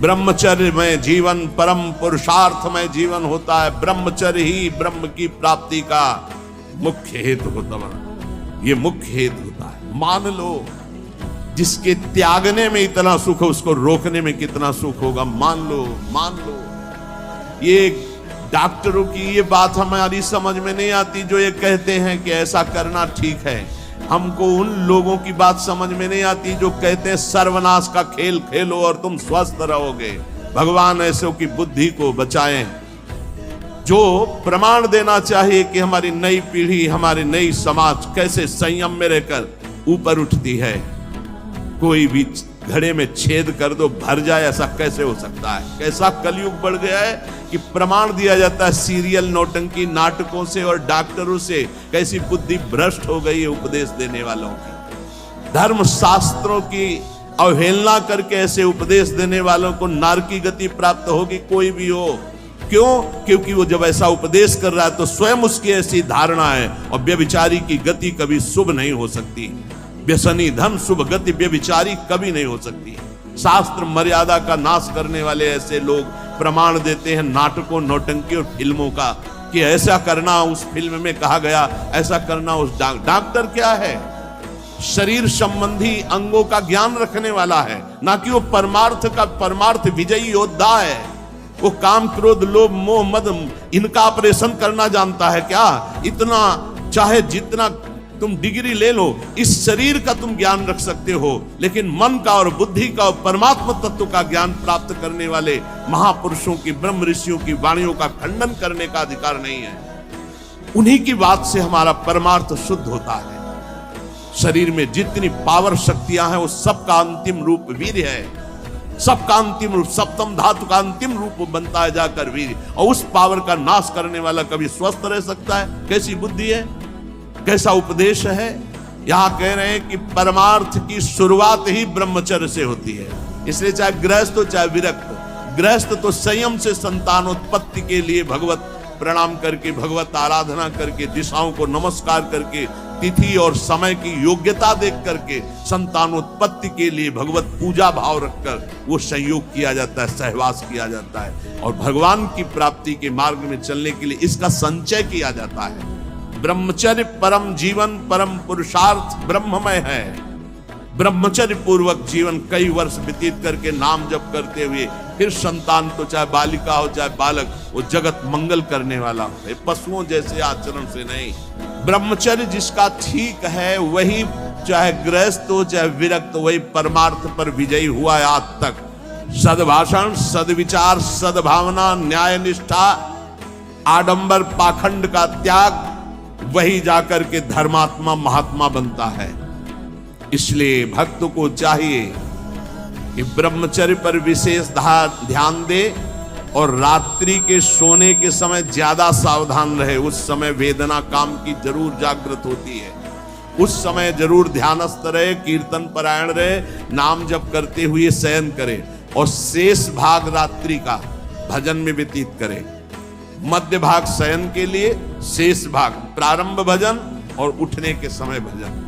ब्रह्मचर्य में जीवन परम पुरुषार्थमय जीवन होता है। ब्रह्मचर्य ही ब्रह्म की प्राप्ति का मुख्य हेतु होता है। ये मुख्य हेतु होता है। मान लो जिसके त्यागने में इतना सुख है, उसको रोकने में कितना सुख होगा। मान लो ये डॉक्टरों की ये बात हमारी समझ में नहीं आती जो ये कहते हैं कि ऐसा करना ठीक है। हमको उन लोगों की बात समझ में नहीं आती जो कहते हैं सर्वनाश का खेल खेलो और तुम स्वस्थ रहोगे। भगवान ऐसों की बुद्धि को बचाएं जो प्रमाण देना चाहिए कि हमारी नई पीढ़ी, हमारी नई समाज कैसे संयम में रहकर ऊपर उठती है। कोई भी घड़े में छेद कर दो भर जाए, ऐसा कैसे हो सकता है? कैसा कलयुग बढ़ गया है कि प्रमाण दिया जाता है सीरियल नौटंकी नाटकों से और डॉक्टरों से। कैसी बुद्धि भ्रष्ट हो गई है उपदेश देने वालों की। धर्म शास्त्रों की अवहेलना करके ऐसे उपदेश देने वालों को नारकी गति प्राप्त होगी, कोई भी हो। क्यों? क्योंकि वो जब ऐसा उपदेश कर रहा है तो स्वयं उसकी ऐसी धारणा है। और व्यभिचारी की गति कभी शुभ नहीं हो सकती। व्यसनी धन शुभ गति व्यभिचारी कभी नहीं हो सकती। शास्त्र मर्यादा का नाश करने वाले ऐसे लोग प्रमाण देते हैं नाटकों, नौटंकी और फिल्मों का कि ऐसा करना उस फिल्म में कहा गया, ऐसा करना उस। डॉक्टर क्या है? शरीर संबंधी अंगों का ज्ञान रखने वाला है, ना कि वो परमार्थ विजयी योद्धा है। वो काम, क्रोध, लोभ, मोह, मद इनका ऑपरेशन करना जानता है क्या? इतना चाहे जितना तुम डिग्री ले लो, इस शरीर का तुम ज्ञान रख सकते हो, लेकिन मन का और बुद्धि का और परमात्मा तत्व का ज्ञान प्राप्त करने वाले महापुरुषों की, ब्रह्म ऋषियों की वाणियों का खंडन करने का अधिकार नहीं है। उन्हीं की बात से हमारा परमार्थ शुद्ध होता है। शरीर में जितनी पावर शक्तियां हैं वो सबका अंतिम रूप वीर्य है। सबका अंतिम रूप, सप्तम धातु का अंतिम रूप बनता है जाकर वीर्य। और उस पावर का नाश करने वाला कभी स्वस्थ रह सकता है? कैसी बुद्धि है, कैसा उपदेश है। यहां कह रहे हैं कि परमार्थ की शुरुआत ही ब्रह्मचर्य से होती है। इसलिए चाहे गृहस्थ हो चाहे विरक्त, गृहस्थ तो संयम से संतानोत्पत्ति के लिए भगवत प्रणाम करके, भगवत आराधना करके, दिशाओं को नमस्कार करके, तिथि और समय की योग्यता देख करके संतानोत्पत्ति के लिए भगवत पूजा भाव रखकर वो संयोग किया जाता है, सहवास किया जाता है। और भगवान की प्राप्ति के मार्ग में चलने के लिए इसका संचय किया जाता है। ब्रह्मचर्य परम जीवन, परम पुरुषार्थ ब्रह्ममय है। ब्रह्मचर्य पूर्वक जीवन कई वर्ष व्यतीत करके नाम जप करते हुए फिर संतान, तो चाहे बालिका हो चाहे बालक, वो जगत मंगल करने वाला हो, पशुओं जैसे आचरण से नहीं। ब्रह्मचर्य जिसका ठीक है वही, चाहे गृहस्थ हो चाहे विरक्त, वही परमार्थ पर विजयी हुआ है आज तक। सद्भाषण, सद्विचार, सद्भावना, न्याय निष्ठा, आडंबर पाखंड का त्याग, वही जाकर के धर्मात्मा महात्मा बनता है। इसलिए भक्त को चाहिए कि ब्रह्मचर्य पर विशेष ध्यान दे और रात्रि के सोने के समय ज्यादा सावधान रहे। उस समय वेदना काम की जरूर जागृत होती है। उस समय जरूर ध्यानस्थ रहे, कीर्तन परायण रहे, नाम जप करते हुए शयन करे और शेष भाग रात्रि का भजन में व्यतीत करे। मध्य भाग शयन के लिए, शेष भाग प्रारंभ भजन और उठने के समय भजन।